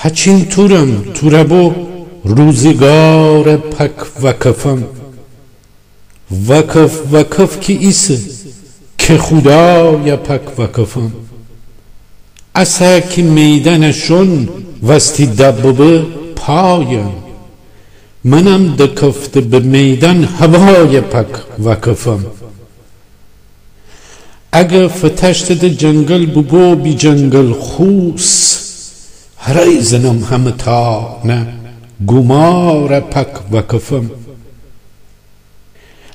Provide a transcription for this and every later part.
هچین توره بو روزگار پک وکفم. وکف کی ایسه که خدای پک وکفم. اسا کی میدنشون وستی دببه پایم. منم دکفته به میدن هوای پک وکفم. اگه فتشت ده جنگل ببو بی جنگل خوس. هرای زنم همه تا نه گمار پک وکفم.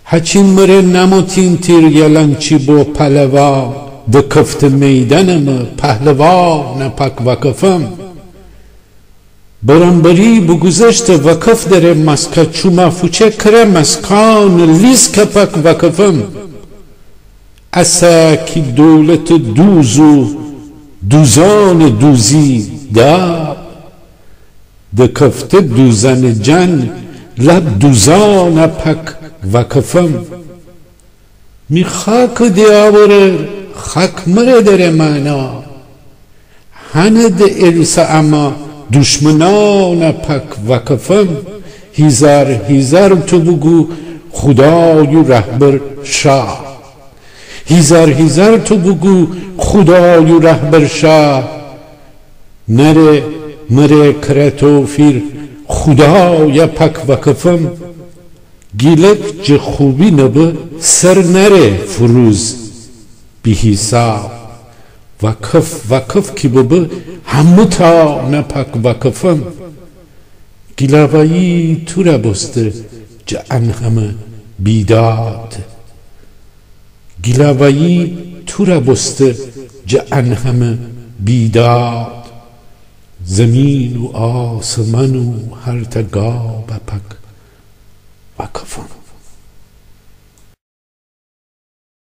هچین مره نموتین تیر یلنچی بو پهلوان. دکفت میدنم پهلوان پک وکفم. برانبری بگذشت وکف داره مسکه چوما فوچه کره مسکان لیسک پک وکفم. اسا کی دولت دوزو دوزان دوزی دا. دکفت دوزن جن لب دوزان پک وکفم. می خاک دیاوره خاک مره داره مانا. هند ارسا اما دشمنان پک وکفم. هزار تو بگو خدای رهبر شاه. هزار تو بگو خدای رهبر شاه. نره مره کره توفیر خدای پک وکفم. گیلک جه خوبی نبه سر نره فروز بی حساب. وکف کی ببه همه تا نپک وکفم. گیلاوایی تو را بسته جعن همه بیداد. گیلاوایی تو را بسته جعن همه بیداد. زمین و آسمان و هر تگاه پک